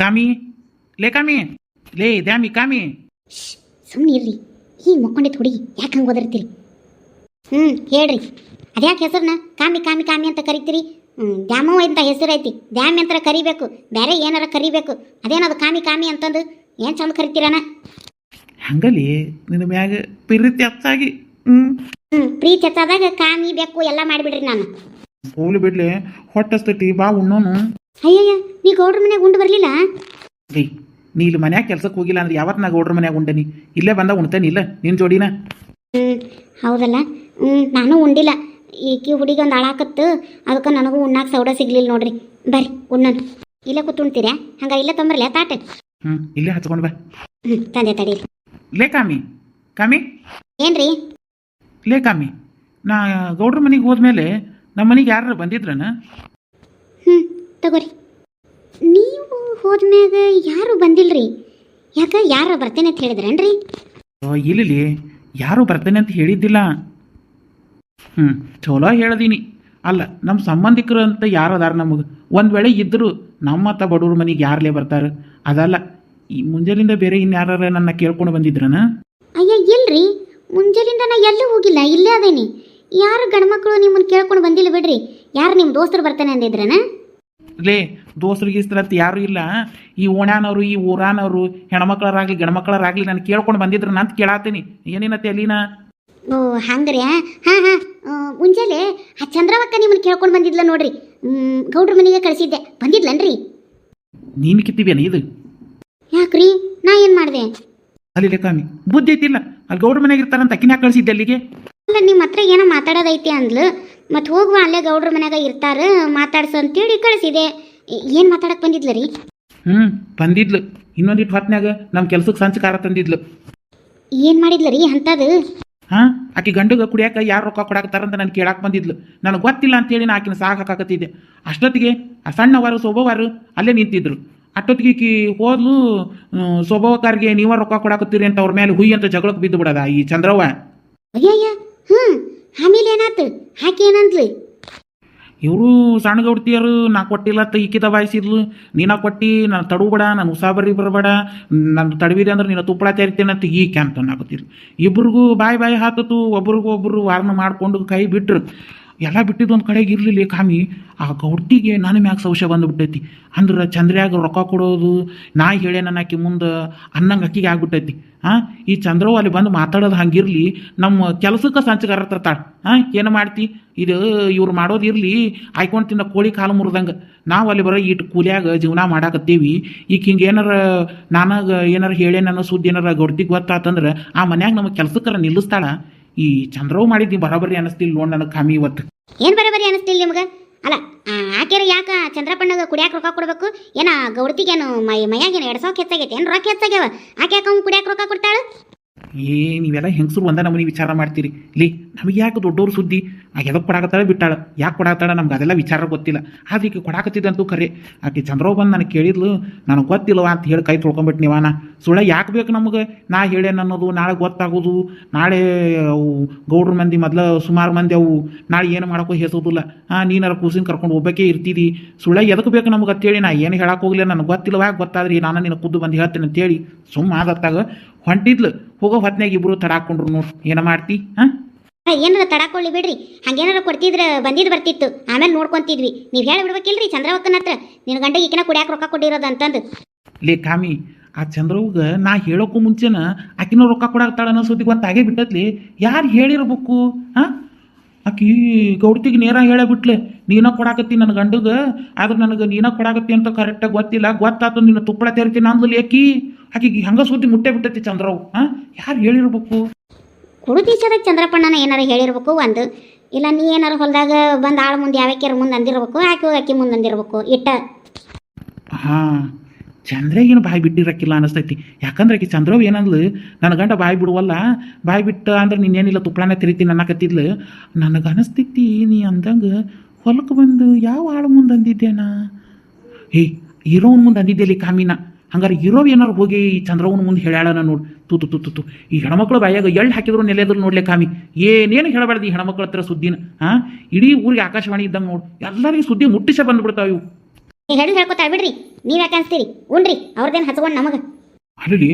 ಕಾಮಿ ಲೇ ಕಾಮಿ ಲೇ ದ್ಯಾಮಿ ಕಾಮಿ. ಸುಮ್ಮನೆ ಇರ್ರಿ, ಹೀಗೆ ಮಕ್ಕೊಂಡಿದ್ದು ಹುಡುಗಿ ಯಾಕೆ ಹಂಗೆ ಓದಿರ್ತೀರಿ? ಹೇಳ್ರಿ, ಅದ್ಯಾಕೆ ಹೆಸರನ್ನ ಕಾಮಿ ಕಾಮಿ ಕಾಮಿ ಅಂತ ಕರಿತೀರಿ? ದ್ಯಾಮವ್ವ ಅಂತ ಹೆಸರು ಐತಿ, ದ್ಯಾಮಿ ಅಂತ ಕರಿಬೇಕು, ಬೇರೆ ಏನಾರ ಕರಿಬೇಕು. ಅದೇನದು ಕಾಮಿ ಕಾಮಿ ಅಂತಂದು ಏನು ಚಂದ ಕರಿತೀರಣ? ಹಂಗಲಿ ನಿನ್ನ ಮ್ಯಾಗ ಪ್ರೀತಿ ಹೆಚ್ಚಾಗಿ ಪ್ರೀತಿ ಹೆಚ್ಚಾದಾಗ ಕಾಮಿ ಬೇಕು ಎಲ್ಲ ಮಾಡಿಬಿಡ್ರಿ. ನಾನು ಹೋಗ್ಲಿ ಬಿಡ್ಲಿ, ಹೊಟ್ಟಸ್ತೈತಿ, ಬಾ ಉಣ್ಣೋನು. ಅಯ್ಯಯ್ಯ, ನೀ ಗೌಡ್ರ ಮನೆಗೆ ಉಂಡು ಬರಲಿಲ್ಲ? ಏಯ್, ನೀ ಇಲ್ಲಿ ಮನ್ಯಾಗ ಕೆಲ್ಸಕ್ಕೆ ಹೋಗಿಲ್ಲ ಅಂದ್ರೆ ಯಾವತ್ತು ನಾ ಗೌಡ್ರ ಮನ್ಯಾಗ ಉಂಡನಿ? ಇಲ್ಲೇ ಬಂದ ಉಣ್ತೇನೆ ಇಲ್ಲ ನಿನ್ನ ಜೋಡಿನ? ಹೌದಲ್ಲ, ನಾನು ಉಂಡಿಲ್ಲ. ಈಕಿ ಹುಡುಗಿ ಒಂದು ಹಾಳಾಕತ್ತು, ಅದಕ್ಕೆ ನನಗೂ ಉಣ್ಣಾಕ ಸೌಡ ಸಿಗ್ಲಿಲ್ಲ ನೋಡ್ರಿ. ಬರ್ರಿ ಉಣ್ಣನ್, ಇಲ್ಲೇ ಕೂತು ಉಣ್ತೀರಾ? ಹಂಗಾರೆ ಇಲ್ಲೇ ತೊಂಬರ್ಲೆ ತಾಟೆ? ಇಲ್ಲೇ ಹಚ್ಕೊಂಡು ಬಾ. ತಂದೆ ತಡೀರಿ. ಲೇ ಕಾಮಿ ಕಾಮಿ ಏನ್ರಿ? ಲೇ ಕಾಮಿ, ನಾ ಗೌಡ್ರ ಮನೆಗೆ ಹೋದ್ಮೇಲೆ ನಮ್ಮ ಮನೆಗೆ ಯಾರು ಬಂದಿದ್ರನ? ತಗೋರಿ. ನೀವು ಹೋದ್ಮ್ಯಾಗ ಯಾರು ಬಂದಿಲ್ರಿ? ಯಾಕ ಯಾರ ಬರ್ತೇನೆ ಅಂತ ಹೇಳಿದ್ರೇನ್ರಿ? ಇಲ್ಲಿ ಯಾರು ಬರ್ತೇನೆ ಅಂತ ಹೇಳಿದ್ದಿಲ್ಲ. ಚಲೋ ಹೇಳ್ದೀನಿ. ಅಲ್ಲ, ನಮ್ಮ ಸಂಬಂಧಿಕರು ಅಂತ ಯಾರು ಅದಾರ ನಮಗೆ? ಒಂದು ವೇಳೆ ಇದ್ದರು ನಮ್ಮತ್ತ ಬಡವ್ರ ಮನೆಗೆ ಯಾರಲೇ ಬರ್ತಾರೆ? ಅದಲ್ಲ, ಈ ಮುಂಜಾನಿಂದ ಬೇರೆ ಇನ್ಯಾರ ನನ್ನ ಕೇಳ್ಕೊಂಡು ಬಂದಿದ್ರನ? ಅಯ್ಯ ಇಲ್ರಿ, ಮುಂಜಾನಿಂದ ನಾ ಎಲ್ಲೂ ಹೋಗಿಲ್ಲ, ಇಲ್ಲೇ ಅದೇನಿ. ಯಾರು ಗಂಡ್ಮಕ್ಳು ನಿಮ್ಮನ್ನು ಕೇಳ್ಕೊಂಡು ಬಂದಿಲ್ಲ ಬಿಡ್ರಿ. ಯಾರು ನಿಮ್ಮ ದೋಸ್ತರು ಬರ್ತಾನೆ ಅಂದಿದ್ರನ? ಲೇ, ದೋಸ್ರಿಗೆ ಇಸ್ತ್ರತ್ ಯಾರು ಇಲ್ಲ. ಈ ಓಣ್ಯಾನವರು, ಈ ಊರಾನವರು, ಹೆಣ್ಮಕ್ಳರಾಗ್ಲಿ ಗಂಡ್ಮಕ್ಳರಾಗ್ಲಿ ನಾನು ಕೇಳ್ಕೊಂಡು ಬಂದಿದ್ರನ ಅಂತ ಕೇಳಾತೀನಿ. ಏನೇನತ್ತೆ ಅಲ್ಲಿನ? ಓ ಹಂಗ್ರಿ? ಮುಂಜಾನೆ ಆ ಚಂದ್ರವಕ್ಕ ನಿಮ್ಮನ್ನು ಕೇಳ್ಕೊಂಡು ಬಂದಿದ್ಲ ನೋಡ್ರಿ. ಗೌಡ್ರ ಮನೆಗೆ ಕಳಿಸಿದ್ದೆ, ಬಂದಿದ್ಲನ್ರಿ? ನೀನು ಕಿತ್ತಿವೇನ ಇದು? ಯಾಕ್ರಿ, ನಾ ಏನು ಮಾಡಿದೆ? ಅಲ್ಲಿ ಕಾಮಿ ಬುದ್ಧಿ ಐತಿಲ್ಲ, ಅಲ್ಲಿ ಗೌಡ್ರ ಮನೆಗೆ ಇರ್ತಾರಂತ ಅಕ್ಕಿನ ಕಳಿಸಿದ್ದೆ ಅಲ್ಲಿಗೆ. ಅಲ್ಲ, ನಿಮ್ಮ ಹತ್ರ ಏನೋ ಮಾತಾಡೋದೈತಿ ಅಂದ್ಲು. ಮತ್ತು ಹೋಗುವ ಅಲ್ಲೇ ಗೌಡ್ರ ಮನ್ಯಾಗ ಇರ್ತಾರ, ಮಾತಾಡ್ಸ ಅಂತೇಳಿ ಕಳಿಸಿದೆ. ಏನು ಮಾತಾಡಕ್ಕೆ ಬಂದಿದ್ಲ ರೀ? ಬಂದಿದ್ಲು. ಇನ್ನೊಂದಿಟ್ಟು ಹೊತ್ನ್ಯಾಗ ನಮ್ಮ ಕೆಲ್ಸಕ್ಕೆ ಸಂಚಕಾರ ತಂದಿದ್ಲು. ಏನು ಮಾಡಿದ್ಲ ರೀ ಅಂಥದ್ದು? ಆಕೆ ಗಂಡುಗ ಕುಡಿಯಾಕ ಯಾರು ರೊಕ್ಕ ಕೊಡಾಕತ್ತಾರಂತ ನಾನು ಕೇಳಾಕ್ ಬಂದಿದ್ಲು. ನನಗೆ ಗೊತ್ತಿಲ್ಲ ಅಂತೇಳಿ ನಾ ಆಕಿನ ಸಾಕು ಹಾಕಾಕತ್ತಿದ್ದೆ. ಅಷ್ಟೊತ್ತಿಗೆ ಆ ಸಣ್ಣವಾರು ಸೊಬವಾರು ಅಲ್ಲೇ ನಿಂತಿದ್ರು. ಅಷ್ಟೊತ್ತಿಗೆ ಈಕಿ ಹೋದ್ಲು. ಸೊಬವಕಾರಿಗೆ ನೀವ ರೊಕ್ಕ ಕೊಡಾಕತ್ತೀರಿ ಅಂತ ಅವ್ರ ಮೇಲೆ ಹುಯ್ಯಿ ಅಂತ ಜಗಳಕ್ಕೆ ಬಿದ್ದು ಬಿಡದ ಈ ಚಂದ್ರವ್ವ. ಅಯ್ಯಯ್ಯ, ಆಮೇಲೆ ಏನಾತು? ಹಾಕಿ ಏನಂದ್ಲು? ಇವರು ಸಣ್ಣ ಗೌಡ್ತಿಯರು ನಾ ಕೊಟ್ಟಿಲ್ಲ ಅಂತ ಈಕಿ ದಬಾಯಿಸಿದ್ಲು. ನೀನ ಕೊಟ್ಟು ನಾನು ತಡುಬೇಡ, ನಾನು ಉಸಾಬರಿ ಬರಬೇಡ, ನಾನು ತಡವಿದೆ ಅಂದ್ರೆ ನೀನು ತುಪ್ಪಳ ತರಿತೇನೆ ಅಂತ ಈಕೆ ಅಂತ ಅನ್ನಕತ್ತೀರಿ. ಇಬ್ರಿಗೂ ಬಾಯಿ ಹಾತತು. ಒಬ್ರಿಗೊಬ್ರು ವಾರನ ಮಾಡಿಕೊಂಡು ಕೈ ಬಿಟ್ರು. ಎಲ್ಲ ಬಿಟ್ಟಿದ್ದು ಒಂದು ಕಡೆಗೆ ಇರಲಿಲ್ಲ ಕಾಮಿ. ಆ ಗೌಡ್ತಿಗೆ ನನ್ನ ಮ್ಯಾಗ ಸಂಶಯ ಬಂದುಬಿಟ್ಟೈತಿ. ಅಂದ್ರೆ ಚಂದ್ರ್ಯಾಗ ರೊಕ್ಕ ಕೊಡೋದು ನಾ ಹೇಳೇ ನನ್ನ ಆಕಿ ಮುಂದೆ ಅನ್ನಂಗೆ ಅಕ್ಕಿಗೆ ಆಗ್ಬಿಟ್ಟೈತಿ. ಈ ಚಂದ್ರವ್ವ ಅಲ್ಲಿ ಬಂದು ಮಾತಾಡೋದು ಹಂಗಿರಲಿ, ನಮ್ಮ ಕೆಲಸಕ್ಕೆ ಸಂಚಗಾರ ತರ್ತಾಳೆ. ಏನು ಮಾಡ್ತಿ? ಇದು ಇವ್ರು ಮಾಡೋದು ಇರಲಿ, ಆಯ್ಕೊಂಡು ತಿನ್ನ ಕೋಳಿ ಕಾಲು ಮುರಿದಂಗೆ. ನಾವು ಅಲ್ಲಿ ಬರೋ ಇಟ್ಟು ಕೂಲಿಯಾಗ ಜೀವನ ಮಾಡಾಕತ್ತೀವಿ. ಈಗ ಹಿಂಗೆ ಏನಾರ ನನಗೆ ಏನಾರು ಹೇಳೇ ನನ್ನ ಸುದ್ದಿ ಏನಾರ ಗೌಡ್ತಿಗೆ ಗೊತ್ತಾತಂದ್ರೆ ಆ ಮನ್ಯಾಗ ನಮಗೆ ಕೆಲಸಕ್ಕರ ನಿಲ್ಲಿಸ್ತಾಳ. ಈ ಚಂದ್ರವ್ ಮಾಡಿದ್ದಿ ಬರೋಬರಿ ಅನ್ನಿಸ್ತಿಲ್ಲ ನೋಡಿ ನನಗೆ ಕಾಮಿ ಇವತ್ತು. ಏನು ಬರೋಬರಿ ಅನ್ನಿಸ್ತಿಲ್ಲ ನಿಮ್ಗೆ? ಅಲ್ಲ, ಆಕೆರ ಯಾಕ ಚಂದ್ರಪ್ಪಣ್ಣಗೆ ಕುಡಿಯಾಕ ರೊಕ್ಕ ಕೊಡ್ಬೇಕು? ಏನ ಗೌಡ್ತಿಗೇನು ಮೈಯಾಗೇನು 2,000 ಹೆಚ್ಚಾಗೈತೆ? ಏನು ರೊಕ್ಕ ಹೆಚ್ಚಾಗ್ಯಾವ? ಆಕೆ ಯಾಕೆ ಅವ್ನು ಕುಡಿಯಾಕ ರೊಕ್ಕ ಕೊಡ್ತಾಳೆ? ನೀವೆಲ್ಲ ಹೆಂಗಸರು ಒಂದ ನಮ್ಮನೆ ವಿಚಾರ ಮಾಡ್ತೀರಿ. ಲೇ, ನಮಗೆ ಯಾಕೆ ದೊಡ್ಡವ್ರ ಸುದ್ದಿ? ಎದಕ್ಕೆ ಕೊಡಾಕತ್ತಾಳೆ ಬಿಟ್ಟಾಳ, ಯಾಕೆ ಕೊಡಾಕತ್ತಾಳ ನಮ್ಗೆ ಅದೆಲ್ಲ ವಿಚಾರ ಗೊತ್ತಿಲ್ಲ. ಆದ್ರೆ ಈಗ ಕೊಡಾಕತ್ತಿದ್ದಂತೂ ಖರೆ. ಆಕೆ ಚಂದ್ರವ್ ಬಂದು ನನಗೆ ಕೇಳಿದ್ಲು, ನನಗೆ ಗೊತ್ತಿಲ್ಲವ ಅಂತ ಹೇಳಿ ಕೈ ತೊಳ್ಕೊಂಬಿಟ್ಟು ನೀವಾನ. ಸುಳ್ಳ ಯಾಕೆ ಬೇಕು ನಮಗೆ? ನಾ ಹೇಳೇನು ಅನ್ನೋದು ನಾಳೆ ಗೊತ್ತಾಗೋದು. ನಾಳೆ ಅವು ಗೌಡ್ರ ಮಂದಿ ಮೊದಲು ಸುಮಾರು ಮಂದಿ ಅವು ನಾಳೆ ಏನು ಮಾಡೋಕ್ಕೂ ಹೆಸೋದಿಲ್ಲ. ನೀನಾರ ಕೂಸಿನ ಕರ್ಕೊಂಡು ಹೋಗ್ಬೇಕೇ ಇರ್ತಿದ್ದಿ. ಸುಳ್ಳ ಎದಕ್ಕೆ ಬೇಕು ನಮಗೆ ಅಂತೇಳಿ ನಾ ಏನು ಹೇಳಕ್ಕೆ ಹೋಗ್ಲಿಲ್ಲ. ನನಗೆ ಗೊತ್ತಿಲ್ಲವ, ಗೊತ್ತಾದ್ರಿ ನಾನು ನಿನ್ನ ಖುದ್ದು ಬಂದು ಹೇಳ್ತೇನೆ ಅಂತೇಳಿ ಸುಮ್ಮ ಆದತ್ತಾಗ ಹೊಂಟಿದ್ಲು. ಹೋಗೋ ಹೊತ್ನಾಗ ಇಬ್ರು ತಡಾಕೊಂಡ್ರು ನೋಡಿ. ಏನು ಮಾಡ್ತಿ? ಏನಾರ ತಡಾಕೊಳ್ಳಿ ಬಿಡ್ರಿ. ಹಂಗೇನಾರ ಕೊಡ್ತಿದ್ರೆ ಬಂದಿದ್ದು ಬರ್ತಿತ್ತು, ಆಮೇಲೆ ನೋಡ್ಕೊಂತಿದ್ವಿ. ನೀವು ಹೇಳಿ ಬಿಡ್ಬೇಕಿಲ್ರಿ ಚಂದ್ರವಕ್ಕನ ಹತ್ರ ನಿನ್ನ ಗಂಡ ಈಕಿನ ಕುಡಿಯಾಕ ರೊಕ್ಕ ಕೊಟ್ಟಿರೋದು ಅಂತಂದು. ಲೇ ಕಾಮಿ, ಆ ಚಂದ್ರವ್ಗ ನಾ ಹೇಳೋಕ್ಕೂ ಮುಂಚೆನ ಆಕಿನ ರೊಕ್ಕ ಕೊಡಾಕ್ತಾಳ ಅನ್ನೋ ಸುದ್ದಿ ಗೊತ್ತಾಗೇ ಬಿಟ್ಟತ್ಲಿ. ಯಾರು ಹೇಳಿರ್ಬೇಕು? ಆಕಿ ಗೌಡ್ತಿಗೆ ನೇರ ಹೇಳೇ ಬಿಟ್ಲೆ, ನೀನ ಕೊಡಾಕತ್ತಿ ನನ್ನ ಗಂಡಗೆ, ಆದ್ರೆ ನನಗೆ ನೀನ ಕೊಡಾಕತ್ತಿ ಅಂತ ಕರೆಕ್ಟಾಗಿ ಗೊತ್ತಿಲ್ಲ. ಗೊತ್ತಾತು ನಿನ್ನ ತುಪ್ಪಳ ತೆರಿತೀನಿ ಅಂದ್ಲಿ ಆಕಿಗೆ ಹಂಗ ಸುದ್ದಿ ಮುಟ್ಟೆ ಬಿಟ್ಟೈತಿ ಚಂದ್ರವ್. ಯಾರು ಹೇಳಿರ್ಬೇಕು? ಕುಡುತೀಸದಾಗ ಚಂದ್ರಪ್ಪಣ್ಣನ ಏನಾರ ಹೇಳಿರ್ಬೇಕು ಒಂದು. ಇಲ್ಲ ನೀ ಏನಾರು ಹೊಲದಾಗ ಬಂದು ಆಳು ಮುಂದೆ ಯಾವ್ಯಾಕ್ಯಾರ ಮುಂದೆ ಅಂದಿರ್ಬೇಕು, ಆಕೆ ಹೋಗಿ ಆಕಿ ಮುಂದೆ ಅಂದಿರ್ಬೇಕು ಇಟ್ಟ. ಚಂದ್ರಗೇನು ಬಾಯಿ ಬಿಟ್ಟಿರಕ್ಕಿಲ್ಲ ಅನಿಸ್ತೈತಿ. ಯಾಕಂದ್ರೆ ಆಕಿ ಚಂದ್ರವ್ ಏನಂದ್ಲು, ನನ್ನ ಗಂಡ ಬಾಯಿ ಬಿಡುವಲ್ಲ, ಬಾಯಿ ಬಿಟ್ಟ ಅಂದ್ರೆ ನೀನೇನಿಲ್ಲ ತುಪ್ಪಳನೇ ತಿರಿತೀನಿ ಅನ್ನಕತ್ತಿದ್ಲು. ನನಗೆ ಅನಿಸ್ತೈತಿ ನೀ ಅಂದಂಗೆ ಹೊಲಕ್ಕೆ ಬಂದು ಯಾವ ಆಳು ಮುಂದೆ ಅಂದಿದ್ದೇನಾ? ಹೀರೋವನ್ ಮುಂದೆ ಅಂದಿದ್ದೇಲಿ ಕಾಮಿನ. ಹಂಗಾರೆ ಹೀರೋ ಏನಾರು ಹೋಗಿ ಚಂದ್ರವನ ಮುಂದೆ ಹೇಳ್ಯಾಳನ ನೋಡು. ತೂತು ಈ ಹೆಣ್ಮಕ್ಳು ಬಾಯಾಗ ಎಳ್ಳು ಹಾಕಿದ್ರು ನೆಲೆದ್ರು ನೋಡ್ಲೆ ಕಾಮಿ. ಏನೇನು ಹೇಳಬಾರ್ದು ಈ ಹೆಣ್ಮಕ್ಳ ಹತ್ರ ಸುದ್ದಿನ. ಇಡೀ ಊರಿಗೆ ಆಕಾಶವಾಣಿ ಇದ್ದಂಗೆ ನೋಡು, ಎಲ್ಲರಿಗೂ ಸುದ್ದಿ ಮುಟ್ಟಿಸೇ ಬಂದುಬಿಡ್ತಾವೆ ಇವು. ಹೇಳಿದ್ ಹೇಳ್ಕೊತಾಳ ಬಿಡ್ರಿ, ನೀವ್ ಯಾಕೆ ಅನ್ಸ್ತೀರಿ? ಉಣ್ರಿ, ಅವ್ರದ್ದೇನು ಹಚ್ಕೊಂಡು ನಮಗೆ. ಅಲ್ಲಿ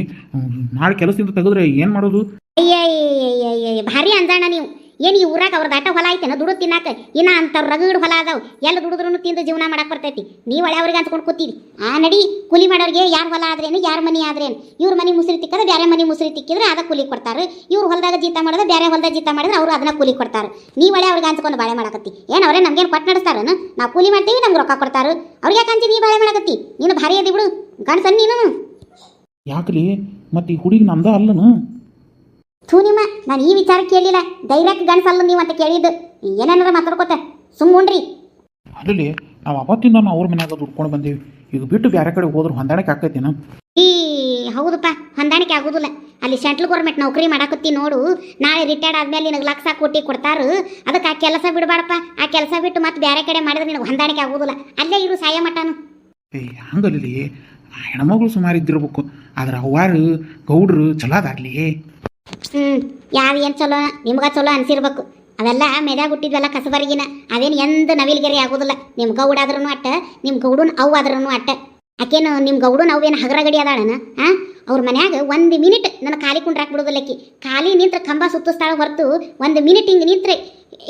ನಾಳೆ ಕೆಲಸದಿಂದ ತೆಗೆದ್ರೆ ಏನು ಮಾಡೋದು? ಅಯ್ಯ ಭಾರಿ ಅಂಜಾಣ ನೀವು. ಏನು ಈ ಊರಾಗ ಅವ್ರ ದಾಟ ಹೊಲ ಐತೆನ ದುಡ್ಡು ತಿನ್ನಾಕ? ಇನ್ನ ಅಂತವ್ರ ರಗಡ್ ಹೊಲ ಅದಾವ, ಎಲ್ಲ ದುಡಿದ್ರು ತಿಂದು ಜೀವನ ಮಾಡಕ್ ಬರ್ತೈತಿ. ನೀವು ಒಳ್ಳೆ ಅವ್ರಿಗೆ ಅಂದ್ಕೊಂಡು ಕೂತೀರಿ. ಆ ನಡಿ, ಕೂಲಿ ಮಾಡೋರಿಗೆ ಯಾರ ಹೊಲ ಆದ್ರೇನು, ಯಾರ ಮನಿ ಆದ್ರೇನು? ಇವ್ರ ಮನೆ ಮುಸ್ರಿ ತಿಕ್ಕದ ಬೇರೆ ಮನೆ ಮುಸ್ರಿ ತಿಕ್ಕಿದ್ರೆ ಅದ ಕೂಲಿ ಕೊಡ್ತಾರೆ. ಇವ್ರ ಹೊಲದಾಗ ಜೀತ ಮಾಡಿದ್ರೆ ಬೇರೆ ಹೊಲದಾಗ ಜೀತ ಮಾಡಿದ್ರೆ ಅವ್ರು ಅದನ್ನ ಕೂಲಿ ಕೊಡ್ತಾರೆ. ನೀವು ಒಳ್ಳೆ ಅವ್ರಿಗೆ ಅಂದ್ಕೊಂಡು ಬಾಳೆ ಮಾಡಕತ್ತಿ. ಏನು ಅವ್ರೇ ನಮ್ಗೇನು ಕೊಟ್ಟು ನಡೆಸ್ತಾರನ? ನಾವು ಕೂಲಿ ಮಾಡ್ತೀವಿ, ನಮ್ಗೆ ರೊಕ್ಕ ಕೊಡ್ತಾರೆ. ಅವ್ರಿಗೆ ಯಾಕೆ ಅಂತೀವಿ ಬಾಳೆ ಮಾಡಕತ್ತಿ? ನೀನು ಭಾರಿ ಅದಿ ಬಿಡು, ಗಂಡಸನ್ ನೀನು. ಯಾಕಲಿ ಮತ್ತೆ ಈ ಹುಡುಗಿ ನಮ್ದ ಅಲ್ಲನು? ಥೂ ನಿಮ್ಮ, ನಾನು ಈ ವಿಚಾರ ಕೇಳಲಿಲ್ಲ. ಡೈರೆಕ್ಟ್ ಗಂಡಸಲ್ಲ ನೀವು ಅಂತ ಕೇಳಿದ್ದು. ಏನೇನಾರ ಮಾತಾಡ್ಕೋತ ಸುಮ್ಮನ್ರಿ. ಅಲ್ಲಿ ನಾವು ಅವತ್ತಿಂದ ನಾವು ಅವ್ರ ಮನ್ಯಾಗ ದುಡ್ಕೊಂಡು ಬಂದೇವಿ. ಈಗ ಬಿಟ್ಟು ಬೇರೆ ಕಡೆ ಹೋದ್ರೆ ಹೊಂದಾಣಿಕೆ ಆಕೈತಿನ? ಈ ಹೌದಪ್ಪ, ಹೊಂದಾಣಿಕೆ ಆಗೋದಿಲ್ಲ. ಅಲ್ಲಿ ಸೆಂಟ್ರಲ್ ಗೌರ್ಮೆಂಟ್ ನೌಕರಿ ಮಾಡಾಕತ್ತಿ ನೋಡು. ನಾಳೆ ರಿಟೈರ್ಡ್ ಆದ್ಮೇಲೆ ನಿನಗೆ ಲಕ್ಷ ಕೋಟಿ ಕೊಡ್ತಾರು. ಅದಕ್ಕೆ ಆ ಕೆಲಸ ಬಿಡಬಾರಪ್ಪ. ಆ ಕೆಲಸ ಬಿಟ್ಟು ಮತ್ತೆ ಬೇರೆ ಕಡೆ ಮಾಡಿದ್ರೆ ನಿನಗೆ ಹೊಂದಾಣಿಕೆ ಆಗೋದಿಲ್ಲ. ಅಲ್ಲೇ ಇರು ಸಾಯ ಮಟ್ಟನು. ಹಂಗಲ್ಲಿ ಹೆಣ್ಮಗಳು ಸುಮಾರು ಇದ್ದಿರ್ಬೇಕು. ಆದ್ರೆ ಅವ್ವಾರು ಗೌಡ್ರು ಚಲೋ ಅದಾರ್ಲಿ. ಏನು ಚಲೋ? ನಿಮ್ಗ ಚಲೋ ಅನ್ಸಿರ್ಬೇಕು. ಅವೆಲ್ಲ ಮೆದ್ಯಾಗ ಹುಟ್ಟಿದ್ವೆಲ್ಲ ಕಸಬರಿಗಿನ. ಅದೇನು ಎಂದ ನವಿಲ್ಗೆರೆ ಆಗೋದಿಲ್ಲ. ನಿಮ್ಮ ಗೌಡಾದ್ರೂ ಅಟ್ಟ, ನಿಮ್ಮ ಗೌಡನ ಅವು ಆದ್ರೂ ಅಟ್ಟ. ಆಕೇನು ನಿಮ್ಮ ಗೌಡನ ಅವೇನು ಹಗರಗಡಿ ಅದಾಳನ? ಅವ್ರ ಮನ್ಯಾಗ 1 ಮಿನಿಟ್ ನನ್ನ ಖಾಲಿ ಕುಂಡ್ರಾಕ್ ಬಿಡೋದಿಲ್ಲಕ್ಕಿ. ಖಾಲಿ ನಿಂತ್ರ ಕಂಬ ಸುತ್ತಿಸ್ತಾಳ ಹೊರತು 1 ಮಿನಿಟ್ ಹಿಂಗೆ ನಿಂತ್ರೆ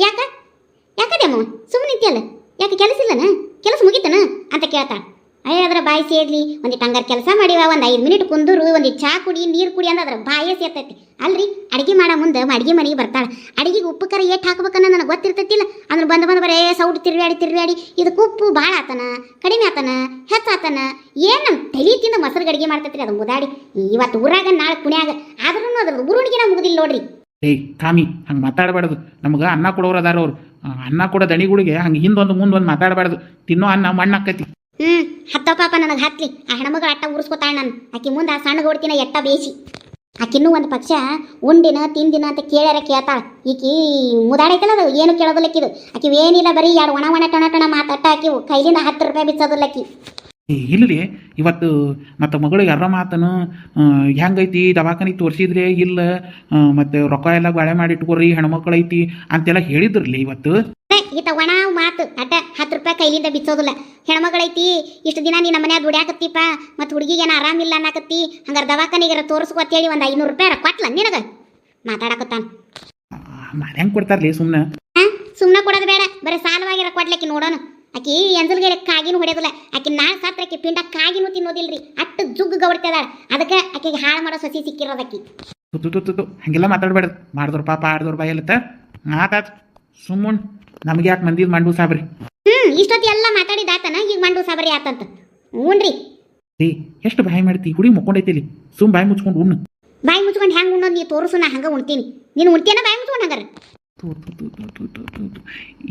ಯಾಕದೇಮ್ಮ ಸುಮ್ಮನೆ ನಿಂತಿಯಲ್ಲ? ಯಾಕೆ ಕೆಲಸ ಇಲ್ಲನ? ಕೆಲಸ ಮುಗಿತನ ಅಂತ ಕೇಳ್ತಾಳ. ಅಯ್ಯ ಅದ್ರ ಬಾಯಿ ಸೇರ್ಲಿ. ಒಂದಿಟ್ಟು ಹಂಗಾರ ಕೆಲಸ ಮಾಡಿವ, ಒಂದು 5 ಮಿನಿಟ್ ಕುಂದರು, ಒಂದಿಟ್ಟು ಚಾ ಕುಡಿ, ನೀರು ಕುಡಿ ಅಂದ್ರೆ ಅದ್ರ ಬಾಯೇ ಸೇರ್ತೈತಿ. ಅಲ್ರಿ, ಅಡಿಗೆ ಮಾಡೋ ಮುಂದೆ ಅಡಿಗೆ ಮನೆಗೆ ಬರ್ತಾಳೆ. ಅಡಿಗೆಗೆ ಉಪ್ಪು ಕರ ಏಟ್ ಹಾಕ್ಬೇಕನ್ನ ನನಗೆ ಗೊತ್ತಿರ್ತೈತಿಲ್ಲ. ಅಂದ್ರೆ ಬಂದು ಬರೇ ಸೌಟ್ ತಿರ್ವ್ಯಾಡಿ ಇದಕ್ಕೆ ಉಪ್ಪು ಭಾಳ ಆತನ, ಕಡಿಮೆ ಆತನ, ಹೆಚ್ಚಾತನ, ಏನು ನಮ್ಮ ತಲೀತಿಂದ ಮೊಸರು ಅಡಿಗೆ ಮಾಡ್ತೈತ್ರಿ ಅದು ಮುದಾಡಿ. ಇವತ್ತು ಊರಾಗ ನಾಳೆ ಪುಣ್ಯಾಗ ಆದ್ರೂ ಅದ್ರ ಉರುಣಿಗೆನ ಮುಗುದಿಲ್ಲ ನೋಡ್ರಿ. ಕಾಮಿ ಹಂಗೆ ಮಾತಾಡಬಾರ್ದು. ನಮ್ಗೆ ಅನ್ನ ಕೊಡೋರು ಅದಾರ ಅವ್ರು. ಅನ್ನ ಕೊಡೋ ದಣಿಗಳಿಗೆ ಹಂಗೆ ಹಿಂದೊಂದು ಮುಂದೊಂದು ಮಾತಾಡಬಾರ್ದು. ತಿನ್ನೋ ಅನ್ನ ಮಣ್ಣಾಕೈತಿ. ಹತ್ತೋ ಪಾಪ ನನಗೆ ಹತ್ಲಿ. ಆ ಹೆಣ್ಮಗಳು ಅಟ್ಟ ಉರ್ಸ್ಕೊತಾಳ ನಾನು. ಆಕಿ ಮುಂದೆ ಆ ಸಣ್ಣ ಗೋಡ್ತಿನ ಎಟ್ಟ ಬೇಯಿಸಿ. ಆಕಿನ್ನೂ ಒಂದು ಪಕ್ಷ ಉಂಡಿನ ತಿಂದಿನ ಅಂತ ಕೇಳ್ತಾಳ. ಈಕಿ ಮುದಾಡೈತಲ್ಲ, ಅದು ಏನು ಕೇಳೋದಿಲ್ಲಕ್ಕಿದು. ಆಕಿ ಏನಿಲ್ಲ, ಬರೀ 2 ಒಣ ಟಣ ಮಾತಾಟ. ಆಕಿ ಕೈಲಿಂದ 10 ರೂಪಾಯಿ ಬಿಚ್ಚೋದಿಲ್ಲಕ್ಕಿ. ಇಲ್ಲಿ ಇವತ್ತು ಮತ್ತು ಮಗಳಿಗೆ ಅರ್ರ ಮಾತನು ಹೆಂಗೈತಿ, ದವಾಖಾನೆ ತೋರಿಸಿದ್ರೆ ಇಲ್ಲ, ಮತ್ತು ರೊಕ್ಕ ಎಲ್ಲ ಬಾಳೆ ಮಾಡಿ ಇಟ್ಕೋರಿ, ಹೆಣ್ಮಕ್ಳು ಐತಿ ಅಂತೆಲ್ಲ ಹೇಳಿದ್ರಲಿ ಇವತ್ತು. ಈತ ಒಣ ಮಾತು ಅಟ 10 ರೂಪಾಯಿ ಕೈಲಿಂದ ಬಿಚ್ಚೋದಿಲ್ಲ. ಹೆಣ್ಮಗಳೈತಿ, ಇಷ್ಟು ದಿನ ನೀ ನಮ್ಮ ಮನ್ಯಾಗ ದುಡ್ಯಾಕತ್ತೀಪ, ಮತ್ತು ಹುಡುಗಿಗೇನ ಆರಾಮಿಲ್ಲ ಅನ್ನಕತ್ತಿ, ಹಂಗಾರೆ ದವಾಖಾನಿಗಾರ ತೋರಿಸ್ಕೊತ್ತೇಳಿ ಒಂದು 500 ರೂಪಾಯಿ ಕೊಟ್ಲ ನಿನಗೆ ಮಾತಾಡಕತ್ತಾನ. ಹೆಂಗೆ ಕೊಡ್ತಾರಲಿ? ಸುಮ್ಮನೆ ಕೊಡೋದು ಬೇಡ, ಬರೀ ಸಾಲವಾಗಿರ ಕೊಡ್ಲಿಕ್ಕೆ ನೋಡೋಣ. ಆಕಿ ಎಂಜಲ್ಗೆ ಕಾಗಿನೂ ಹೊಡೆಯೋದಿಲ್ಲ. ಆಕಿ ನಾಳೆ ಸಾತ್ರ ಆಕಿ ಪಿಂಡ ಕಾಗಿನೂ ತಿನ್ನೋದಿಲ್ರಿ. ಅಟ್ಟು ಜುಗ್ಗು ಗೌಡ್ತದಾಳ. ಅದಕ್ಕೆ ಆಕೆಗೆ ಹಾಳು ಮಾಡೋ ಸಸಿ ಸಿಕ್ಕಿರೋದಕ್ಕಿ. ಹಂಗೆಲ್ಲ ಮಾತಾಡ್ಬೇಡ್ದು. ಮಾಡಿದವ್ರು ಪಾಪ ಆಡ್ದವ್ರು ಬಾಯಲ್ಲತ್ತ ಆತಾತ್. ಸುಮ್ಮನೆ ನಮ್ಗೆ ಯಾಕೆ ಮಂದಿದ್ ಮಂಡು ಸಾಬ್ರಿ. ಇಷ್ಟೊತ್ತಿ ಎಲ್ಲ ಮಾತಾಡಿದಾತನ, ಈಗ ಮಂಡು ಸಾಬರಿ ಆತಂತ. ಹ್ಞೂನ್ರಿ. ಎಷ್ಟು ಬಾಯಿ ಮಾಡ್ತಿ? ಹುಡುಗಿ ಮಕ್ಕೊಂಡೈತಿಲಿ. ಸುಮ್ ಬಾಯಿ ಮುಚ್ಕೊಂಡು ಉಣ್ಣು. ಬಾಯಿ ಮುಚ್ಕೊಂಡು ಹೆಂಗೆ ಉಣ್ಣೋದು ನೀ ತೋರಿಸು, ನಾ ಹಂಗೆ ಉಣ್ತೀನಿ. ನೀನು ಉಣ್ತೀನ ಬಾಯಿ ಮುಚ್ಕೊಂಡು ಹಂಗಾರ?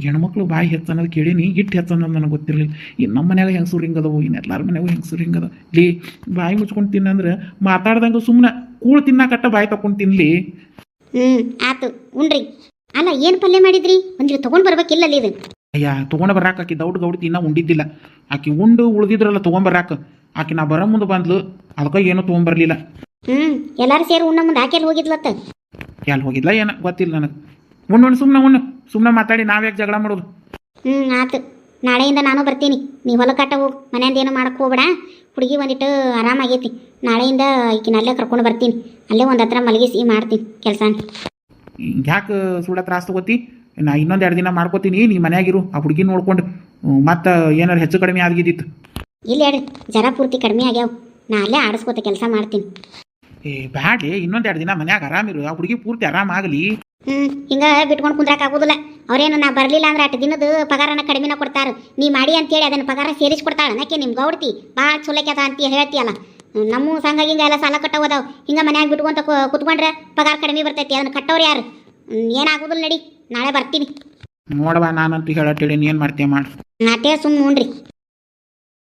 ಹೆಣ್ಮಕ್ಳು ಬಾಯಿ ಹೆಚ್ಚು ಅನ್ನೋದು ಕೇಳೀನಿ, ಇಟ್ಟು ಹೆಚ್ಚು ಅನ್ನೋದು ನನಗೆ ಗೊತ್ತಿರಲಿಲ್ಲ. ಇನ್ನು ನಮ್ಮ ಮನ್ಯಾಗ ಹೆಂಗಸೂರು ಹಿಂಗದವು, ಇನ್ನು ಎಲ್ಲಾರ ಮನ್ಯಾಗೂ ಹೆಂಗಸೂರು ಹಿಂಗದ. ಲೇ ಬಾಯಿ ಮುಚ್ಕೊಂಡು ತಿನ್ನಂದ್ರೆ ಮಾತಾಡ್ದಂಗೆ ಸುಮ್ಮನೆ ಕೂಳು ತಿನ್ನಾಕಟ್ಟ ಬಾಯಿ ತಕೊಂಡು ತಿನ್ಲಿ. ಆತು ಉಣ್ರಿ. ಅಲ್ಲ, ಏನು ಪಲ್ಯ ಮಾಡಿದ್ರಿ? ಒಂದಿಗೆ ತೊಗೊಂಡು ಬರ್ಬೇಕಿಲ್ಲ ಅಲ್ಲಿ ಇದು. ಅಯ್ಯ ತೊಗೊಂಡು ಬರಾಕ ಆಕಿ ದೌಡ್ ಗೌಡ್ತಿ ಇನ್ನೂ ಉಂಡಿದ್ದಿಲ್ಲ. ಆಕಿ ಉಂಡು ಉಳ್ದಿದ್ರಲ್ಲ ತೊಗೊಂಬರಾಕ. ಆಕಿ ನಾ ಬರೋ ಮುಂದೆ ಬಂದ್ಲು, ಅದಕ್ಕೆ ಏನೂ ತೊಗೊಂಬರ್ಲಿಲ್ಲ. ಎಲ್ಲಾರು ಸೇರಿ ಉಣ್ಣ ಮುಂದೆ ಆಕೆಲ್ ಹೋಗಿದ್ಲತ್ತ. ಎಲ್ಲಿ ಹೋಗಿದ್ಲ ಏನೋ ಗೊತ್ತಿಲ್ಲ ನನಗೆ. ಉಣ್ಣು ಸುಮ್ಮನೆ ಮಾತಾಡಿ ನಾವ್ಯಾಕೆ ಜಗಳ ಮಾಡೋದು? ಆತು. ನಾಳೆಯಿಂದ ನಾನು ಬರ್ತೀನಿ. ನೀವು ಹೊಲಕಟ್ಟ ಹೋಗಿ, ಮನೆಯಿಂದ ಏನೋ ಮಾಡಕ್ಕೆ ಹೋಗ್ಬೇಡ. ಹುಡುಗಿ ಒಂದಿಟ್ಟು ಆರಾಮಾಗೈತಿ. ನಾಳೆಯಿಂದ ಈಕಿನ ಅಲ್ಲೇ ಕರ್ಕೊಂಡು ಬರ್ತೀನಿ. ಅಲ್ಲೇ ಒಂದು ಹತ್ರ ಮಲಗಿಸಿ ಮಾಡ್ತೀನಿ ಕೆಲಸ. ಯಾಕೆ ಸುಳ್ಳ ತ್ರಾಸ ತಗೋತಿ? ನಾ ಇನ್ನೊಂದು 2 ದಿನ ಮಾಡ್ಕೋತೀನಿ. ನೀ ಮನ್ಯಾಗಿರು, ಆ ಹುಡುಗಿ ನೋಡ್ಕೊಂಡು. ಮತ್ತು ಏನಾರು ಹೆಚ್ಚು ಕಡಿಮೆ ಆಗಿದ್ದಿತ್ತು ಇಲ್ಲ ಹೇಳ್ರಿ, ಜರ ಪೂರ್ತಿ ಕಡಿಮೆ ಆಗ್ಯಾವ. ನಾ ಅಲ್ಲೇ ಆಡಿಸ್ಕೋತ ಕೆಲಸ ಮಾಡ್ತೀನಿ. ಬ್ಯಾಡ್ಲಿ, ಇನ್ನೊಂದು 2 ದಿನ ಮನ್ಯಾಗ ಆರಾಮಿರು. ಆ ಹುಡುಗಿ ಪೂರ್ತಿ ಆರಾಮಾಗಲಿ. ಹಿಂಗೆ ಬಿಟ್ಕೊಂಡು ಕುಂದ್ರಾಕ ಆಗೋದಿಲ್ಲ. ಅವ್ರೇನು ನಾ ಬರಲಿಲ್ಲ ಅಂದ್ರೆ 8 ದಿನದ ಪಗಾರನ ಕಡಿಮೆನ ಕೊಡ್ತಾರೆ. ನೀ ಮಾಡಿ ಅಂತೇಳಿ ಅದನ್ನು ಪಗಾರ ಸೇರಿಸ್ಕೊಡ್ತಾಳೆ. ನಕ್ಕೆ ನಿಮ್ಮ ಗೌಡ್ತಿ ಭಾಳ ಚೊಲೋಕ್ಯದ ಅಂತ ಹೇಳ್ತೀಯಲ್ಲ. ನಮ್ಮ ಸಂಘ ಹಿಂಗೆ ಎಲ್ಲ ಸಾಲ ಕಟ್ಟೋದಾವ್. ಹಿಂಗೆ ಮನ್ಯಾಗ ಬಿಟ್ಕೊಂತ ಕುತ್ಕೊಂಡ್ರೆ ಪಗಾರ ಕಡಿಮೆ ಬರ್ತೈತಿ. ಅದನ್ನು ಕಟ್ಟೋರು ಯಾರು? ಏನಾಗೋದಿಲ್ಲ. ನಡಿ, ನಾಳೆ ಬರ್ತೀನಿ. ನೋಡವಾ, ನಾನಂತೂ ಹೇಳಟ್ಟೇಳಿ ಏನು ಮಾಡ್ತೀಯ ಮಾಡಿ. ನಾಟೇ ಸುಮ್ಮನೆ ನೋಡ್ರಿ.